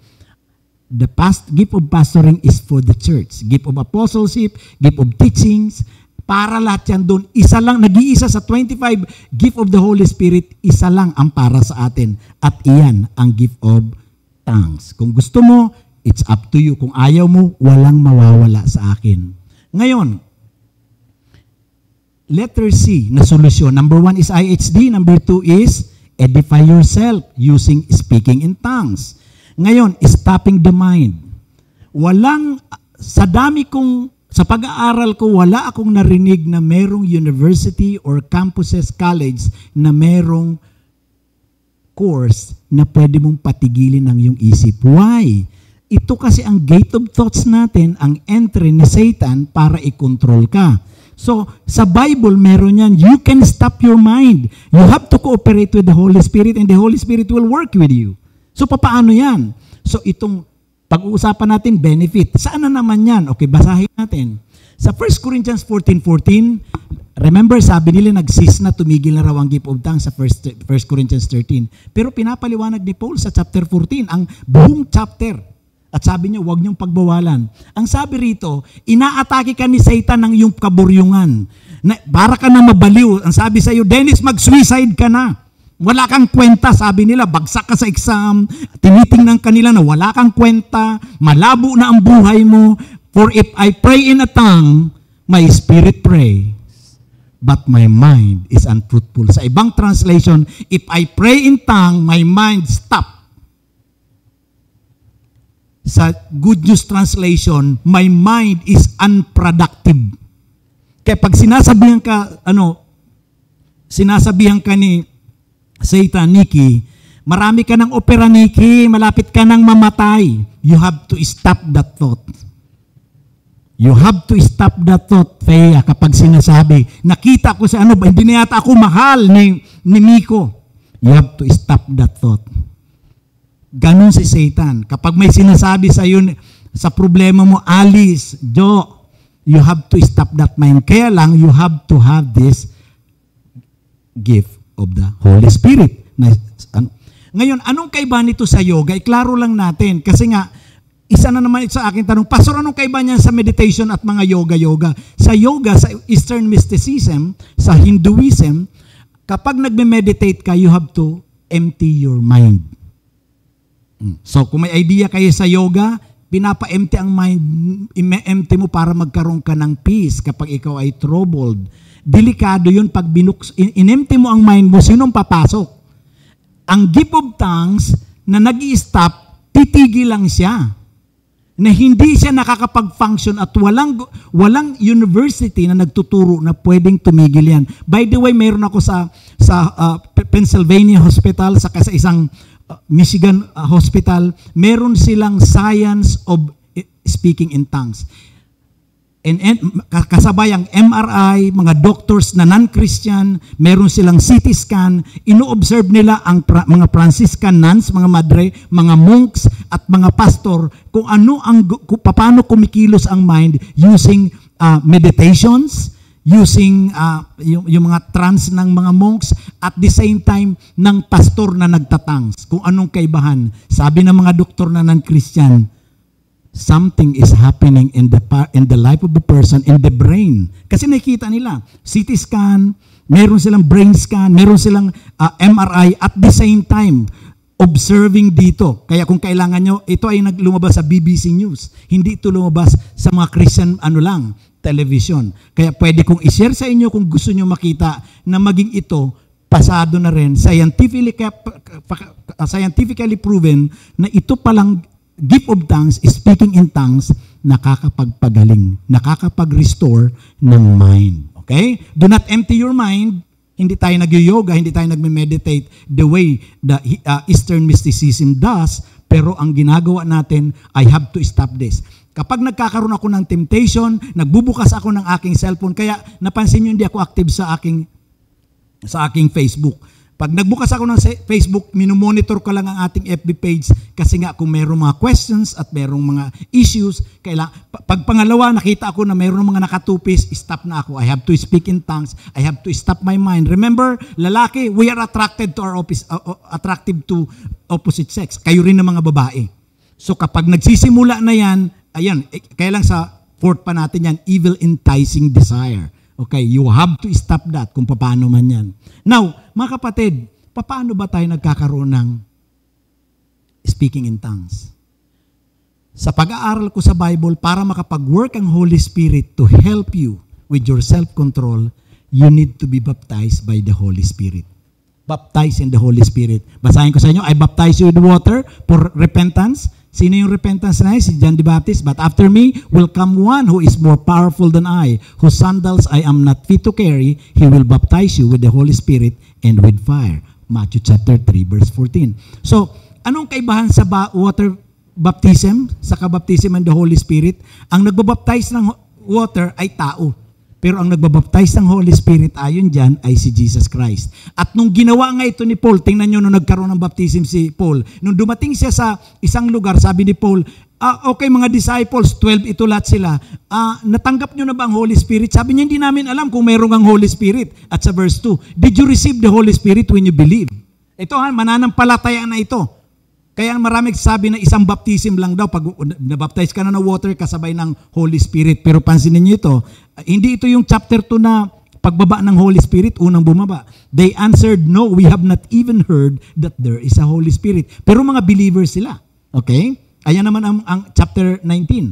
The gift of pastoring is for the church. Gift of apostleship, gift of teachings, para lahat yan doon. Isa lang, nag-iisa sa 25 gift of the Holy Spirit, isa lang ang para sa atin. At iyan ang gift of tongues. Kung gusto mo, it's up to you. Kung ayaw mo, walang mawawala sa akin. Ngayon, letter C na solusyon. Number 1 is IHD. Number 2 is edify yourself using speaking in tongues. Ngayon, stopping the mind. Sa pag-aaral ko, wala akong narinig na merong university or campuses, college na merong course na pwede mong patigilin ang iyong isip. Why? Ito kasi ang gate of thoughts natin, ang entry ni Satan para i-control ka. So, sa Bible, meron yan. You can stop your mind. You have to cooperate with the Holy Spirit and the Holy Spirit will work with you. So, paano yan? So, itong pag-uusapan natin, benefit. Saan na naman yan? Okay, basahin natin. Sa 1 Corinthians 14:14, remember, sabi nila, nagsis na, tumigil na raw ang gift of tongues sa 1 Corinthians 13. Pero pinapaliwanag ni Paul sa chapter 14, ang buong chapter. At sabi niya, huwag niyong pagbawalan. Ang sabi rito, inaatake ka ni Satan ng iyong kaburyungan. Para ka na mabaliw. Ang sabi sa iyo, Dennis, mag-suicide ka na. Wala kang kwenta, sabi nila, bagsak ka sa exam, tinitingnan kanila na wala kang kwenta, malabo na ang buhay mo. For if I pray in a tongue, my spirit prays, but my mind is unfruitful. Sa ibang translation, if I pray in tongue, my mind stop. Sa Good News Translation, my mind is unproductive. Kaya pag sinasabihan ka ni Satan, Nikki, marami ka ng opera, Nikki, malapit ka ng mamatay. You have to stop that thought. You have to stop that thought, Thea, kapag sinasabi, nakita ko sa hindi na yata ako mahal ni Miko. You have to stop that thought. Ganon si Satan. Kapag may sinasabi sa iyo, sa problema mo, Alice, Joe, you have to stop that mind. Kaya lang, you have to have this gift of the Holy Spirit. Ngayon, anong kaiba nito sa yoga? Iklaro lang natin. Kasi nga, isa na naman sa akin tanong, Pastor, anong kaiba niyan sa meditation at mga yoga-yoga? Sa yoga, sa Eastern mysticism, sa Hinduism, kapag nagme-meditate ka, you have to empty your mind. So, kung may idea kayo sa yoga, pinapa-empty ang mind, empty mo para magkaroon ka ng peace kapag ikaw ay troubled. Delikado yun pag in-empty mo ang mind mo, sinong papasok? Ang gift of tongues na nag-i-stop, titigil lang siya. Na hindi siya nakakapag-function at walang university na nagtuturo na pwedeng tumigil yan. By the way, mayroon ako sa Pennsylvania Hospital, sa isang Michigan Hospital, meron silang science of speaking in tongues. And kasabay ang MRI, mga doctors na non-Christian, meron silang CT scan, ino-observe nila ang mga Franciscan nuns, mga madre, mga monks, at mga pastor, kung paano kumikilos ang mind using meditations, using yung mga trance ng mga monks, at the same time ng pastor na nagtatangs. Kung anong kaibahan. Sabi ng mga doktor na non-Christian, something is happening in the life of the person, in the brain. Kasi nakikita nila, CT scan, meron silang brain scan, meron silang MRI, at the same time, observing dito. Kaya kung kailangan nyo, ito ay lumabas sa BBC News. Hindi ito lumabas sa mga Christian television. Kaya pwede kong i-share sa inyo kung gusto nyo makita na maging ito, pasado na rin, scientifically proven na ito palang gift of tongues, speaking in tongues, nakakapagpagaling, nakakapag-restore ng mind. Okay? Do not empty your mind. Hindi tayo nag-yoga, hindi tayo nagme-meditate the way the Eastern mysticism does, pero ang ginagawa natin, I have to stop this. Kapag nagkakaroon ako ng temptation, nagbubukas ako ng aking cellphone, kaya napansin nyo hindi ako active sa aking Facebook. Pag nagbukas ako ng Facebook, minomonitor ko lang ang ating FB page kasi nga kung mayroong mga questions at mayroong mga issues, pag pangalawa, nakita ako na mayroong mga nakatupis, stop na ako. I have to speak in tongues. I have to stop my mind. Remember, lalaki, we are attracted to attractive to opposite sex. Kayo rin ng mga babae. So kapag nagsisimula na yan, ayan, kaya lang sa fourth pa natin yan, evil enticing desire. Okay, you have to stop that kung paano man yan. Now, mga kapatid, paano ba tayo nagkakaroon ng speaking in tongues? Sa pag-aaral ko sa Bible, para makapag-work ang Holy Spirit to help you with your self-control, you need to be baptized by the Holy Spirit. Baptized in the Holy Spirit. Basahin ko sa inyo, I baptize you with water for repentance. Sino yung repentance na yun? Si John the Baptist. But after me will come one who is more powerful than I, whose sandals I am not fit to carry. He will baptize you with the Holy Spirit and with fire. Matthew chapter 3 verse 14. So, anong kaibahan sa water baptism, sa kabaptism ng the Holy Spirit? Ang nagbabaptize ng water ay tao. Pero ang nagbabaptize ng Holy Spirit ayon dyan ay si Jesus Christ. At nung ginawa nga ito ni Paul, tingnan nyo nung nagkaroon ng baptism si Paul, nung dumating siya sa isang lugar, sabi ni Paul, okay mga disciples, 12 ito lahat sila, natanggap nyo na ba ang Holy Spirit? Sabi niya, hindi namin alam kung mayroong ang Holy Spirit. At sa verse 2, did you receive the Holy Spirit when you believe? Ito mananampalataya na ito. Kaya marami sabi na isang baptism lang daw. Pag nabaptize ka na ng water, kasabay ng Holy Spirit. Pero pansinin niyo ito, hindi ito yung chapter 2 na pagbaba ng Holy Spirit, unang bumaba. They answered, no, we have not even heard that there is a Holy Spirit. Pero mga believers sila. Okay? Ayan naman ang chapter 19.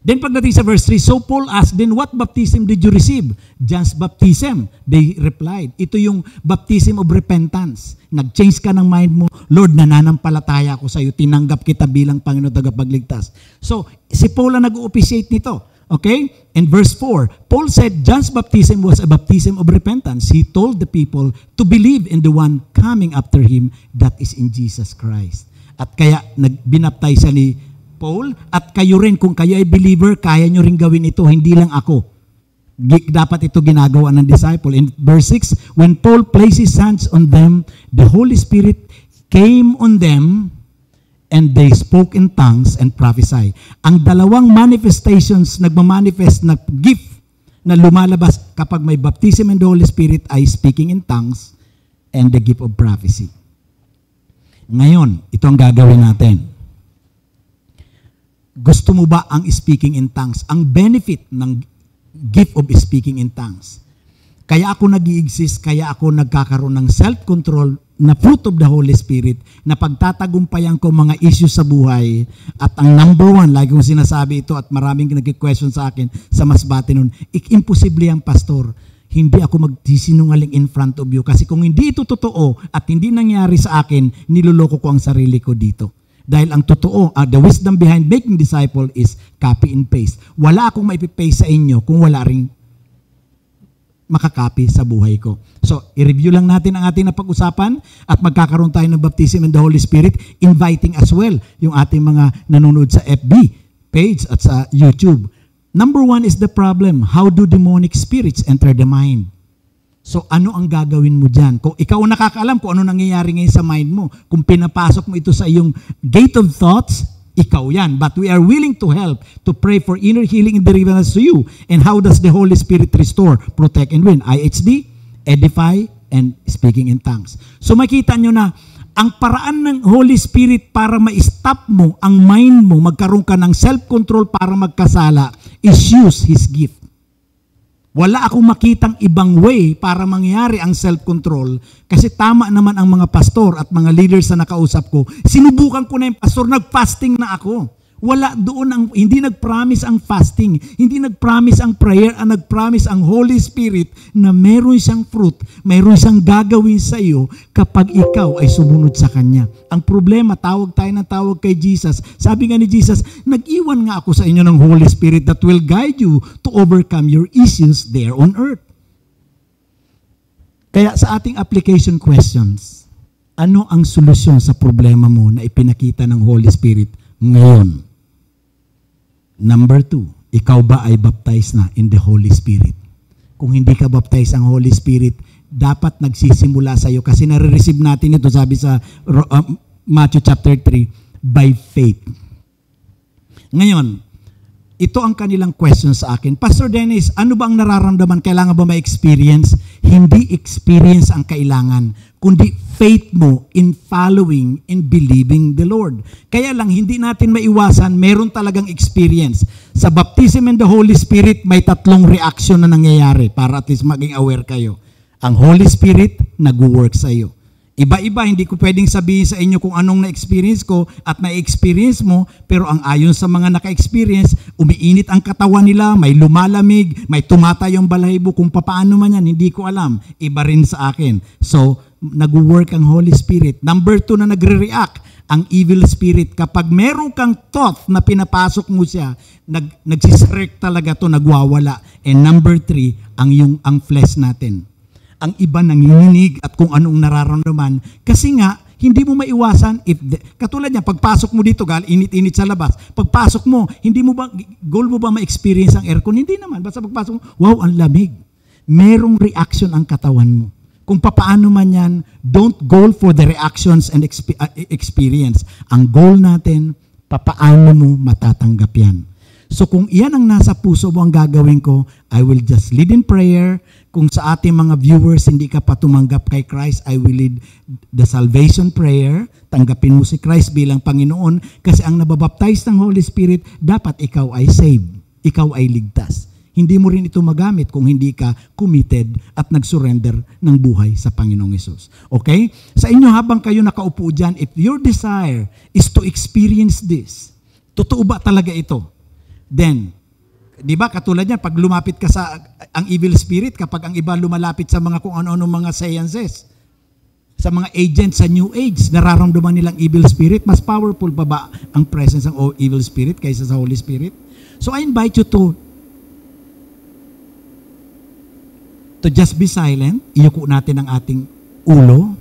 Then pagdating sa verse 3, so Paul asked, then what baptism did you receive? John's baptism. They replied, ito yung baptism of repentance. Nag-change ka ng mind mo, Lord, nananampalataya ako sa iyo, tinanggap kita bilang Panginoon tagapagligtas. So, si Paul ang nag-officiate nito. Okay? In verse 4, Paul said, John's baptism was a baptism of repentance. He told the people to believe in the one coming after him, that is in Jesus Christ. At kaya binaptize siya ni Paul, at kayo rin, kung kayo ay believer, kaya nyo rin gawin ito, hindi lang ako. Dapat ito ginagawa ng disciple. In verse 6, when Paul placed his hands on them, the Holy Spirit came on them, and they spoke in tongues and prophesy. Ang dalawang manifestations, nagmamanifest na gift na lumalabas kapag may baptism in the Holy Spirit ay speaking in tongues and the gift of prophecy. Ngayon, ito ang gagawin natin. Gusto mo ba ang speaking in tongues? Ang benefit ng gift of speaking in tongues. Kaya ako nag-i-exist, kaya ako nagkakaroon ng self-control na fruit of the Holy Spirit na pagtatagumpayan ko mga issues sa buhay. At ang number one, lagi kong sinasabi ito at maraming nag-question sa akin sa masbate nun, imposible yan, pastor. Hindi ako magsisinungaling in front of you. Kasi kung hindi ito totoo at hindi nangyari sa akin, niloloko ko ang sarili ko dito. Dahil ang totoo, the wisdom behind making disciple is copy and paste. Wala akong maipipaste sa inyo kung wala ring makakopy sa buhay ko. So, i-review lang natin ang ating napag-usapan at magkakaroon tayo ng baptism in the Holy Spirit, inviting as well yung ating mga nanonood sa FB page at sa YouTube. Number one is the problem. How do demonic spirits enter the mind? So ano ang gagawin mo dyan? Kung ikaw ang nakakaalam kung ano nangyayari ngayon sa mind mo, kung pinapasok mo ito sa iyong gate of thoughts, ikaw yan. But we are willing to help, to pray for inner healing and deliverance to you. And how does the Holy Spirit restore, protect, and win? IHD, edify, and speaking in tongues. So makita nyo na, ang paraan ng Holy Spirit para ma-stop mo ang mind mo, magkaroon ka ng self-control para magkasala, is use His gift. Wala akong makitang ibang way para mangyari ang self-control kasi tama naman ang mga pastor at mga leaders na nakausap ko. Sinubukan ko na yung pastor, nag-fasting na ako. Wala doon, hindi nag-promise ang fasting, hindi nag-promise ang prayer, ang nag-promise ang Holy Spirit na meron siyang fruit, meron siyang gagawin sa iyo kapag ikaw ay sumunod sa Kanya. Ang problema, tawag tayo ng tawag kay Jesus. Sabi nga ni Jesus, nag-iwan nga ako sa inyo ng Holy Spirit that will guide you to overcome your issues there on earth. Kaya sa ating application questions, ano ang solusyon sa problema mo na ipinakita ng Holy Spirit ngayon? Number 2, ikaw ba ay baptized na in the Holy Spirit? Kung hindi ka baptized ang Holy Spirit, dapat nagsisimula sa iyo kasi nare-receive natin ito, sabi sa Matthew chapter 3, by faith. Ngayon, ito ang kanilang question sa akin. Pastor Dennis, ano ba ang nararamdaman? Kailangan ba ma-experience? Hindi experience ang kailangan, kundi faith mo in following and believing the Lord. Kaya lang, hindi natin maiwasan, meron talagang experience. Sa baptism in the Holy Spirit, may 3 reaction na nangyayari para at least maging aware kayo. Ang Holy Spirit, nag-work sa iyo. Iba-iba, hindi ko pwedeng sabihin sa inyo kung anong na-experience ko at na-experience mo, pero ang ayon sa mga naka-experience, umiinit ang katawan nila, may lumalamig, may tumatay yung balahibo, kung paano man yan, hindi ko alam. Iba rin sa akin. So, nag-work ang Holy Spirit. Number 2 na nagre-react, ang evil spirit. Kapag meron kang thought na pinapasok mo siya, nagsisirek talaga to, nagwawala. And number 3, ang flesh natin. Ang iba nanginginig at kung anong nararamdaman. Kasi nga, hindi mo maiwasan. Katulad niya, pagpasok mo dito, init-init sa labas. Pagpasok mo, goal mo ba ma-experience ang aircon? Hindi naman. Basta pagpasok mo, wow, ang lamig. Merong reaction ang katawan mo. Kung papaano man yan, don't goal for the reactions and experience. Ang goal natin, papaano mo matatanggap yan. So kung iyan ang nasa puso mo ang gagawin ko, I will just lead in prayer. Kung sa ating mga viewers, hindi ka pa tumanggap kay Christ, I will lead the salvation prayer. Tanggapin mo si Christ bilang Panginoon kasi ang nababaptize ng Holy Spirit, dapat ikaw ay saved. Ikaw ay ligtas. Hindi mo rin ito magamit kung hindi ka committed at nag-surrender ng buhay sa Panginoong Hesus. Okay? Sa inyo habang kayo nakaupo dyan, if your desire is to experience this, totoo ba talaga ito? Then, di ba, katulad yan, pag lumapit ka sa ang evil spirit, kapag ang iba lumalapit sa mga kung ano-ano mga sciences, sa mga agents sa New Age, nararamdaman nilang evil spirit, mas powerful pa ba ang presence ng evil spirit kaysa sa Holy Spirit? So I invite you to just be silent, iyuko natin ang ating ulo.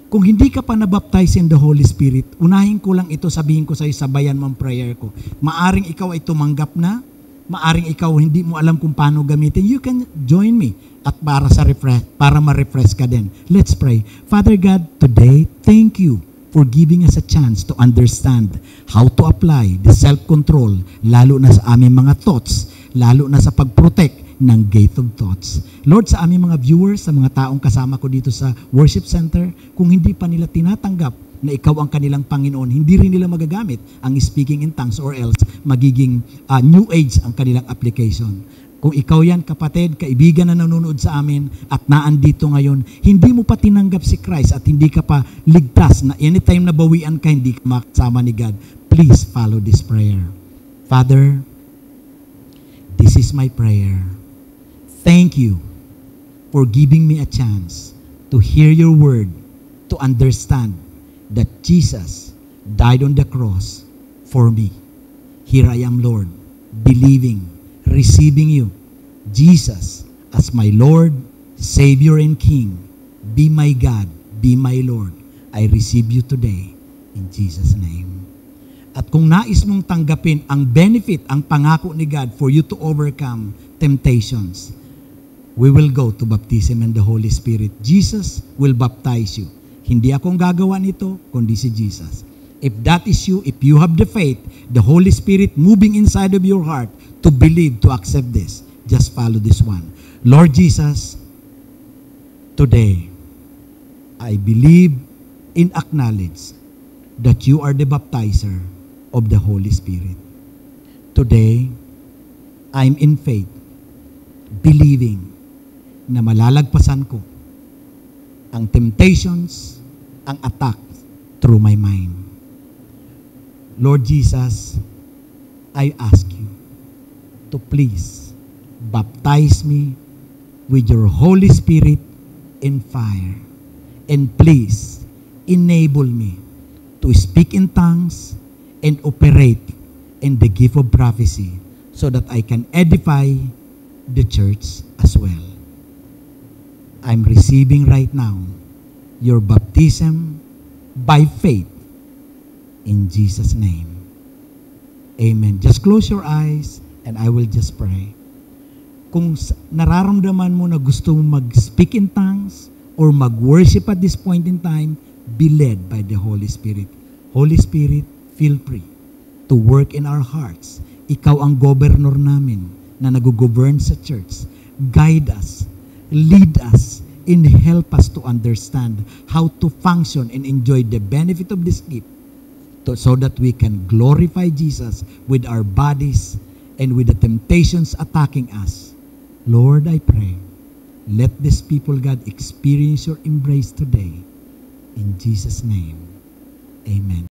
Kung hindi ka pa nabaptize in the Holy Spirit, unahin ko lang ito, sabihin ko sa iyo, sabayan mo ang prayer ko. Maaring ikaw ay tumanggap na, maaring ikaw hindi mo alam kung paano gamitin, you can join me at para ma-refresh ka din. Let's pray. Father God, today, thank you for giving us a chance to understand how to apply the self-control, lalo na sa aming mga thoughts, lalo na sa pag-protect ng gate of thoughts. Lord, sa aming mga viewers, sa mga taong kasama ko dito sa worship center, kung hindi pa nila tinatanggap na ikaw ang kanilang Panginoon, hindi rin nila magagamit ang speaking in tongues or else magiging New Age ang kanilang application. Kung ikaw yan, kapatid, kaibigan na nanonood sa amin at naandito ngayon, hindi mo pa tinanggap si Christ at hindi ka pa ligtas na anytime na bawian ka, hindi ka makasama ni God, please follow this prayer. Father, this is my prayer. Thank you for giving me a chance to hear your word, to understand that Jesus died on the cross for me. Here I am, Lord, believing, receiving you, Jesus, as my Lord, Savior, and King. Be my God, be my Lord. I receive you today in Jesus' name. At kung nais mong tanggapin ang benefit, ang pangako ni God for you to overcome temptations, we will go to baptism in the Holy Spirit. Jesus will baptize you. Hindi akong gagawa nito, kundi si Jesus. If that is you, if you have the faith, the Holy Spirit moving inside of your heart to believe, to accept this, just follow this one. Lord Jesus, today, I believe and acknowledge that you are the baptizer of the Holy Spirit. Today, I'm in faith, believing na malalagpasan ko ang temptations, ang attack through my mind. Lord Jesus, I ask you to please baptize me with your Holy Spirit in fire. And please enable me to speak in tongues and operate in the gift of prophecy so that I can edify the church as well. I'm receiving right now your baptism by faith in Jesus' name. Amen. Just close your eyes and I will just pray. Kung nararamdaman mo na gusto mo mag-speak in tongues or mag-worship at this point in time, be led by the Holy Spirit. Holy Spirit, feel free to work in our hearts. Ikaw ang governor namin na nag-govern sa church. Guide us, lead us, and help us to understand how to function and enjoy the benefit of this gift so that we can glorify Jesus with our bodies and with the temptations attacking us. Lord, I pray, let these people, God, experience your embrace today. In Jesus' name, amen.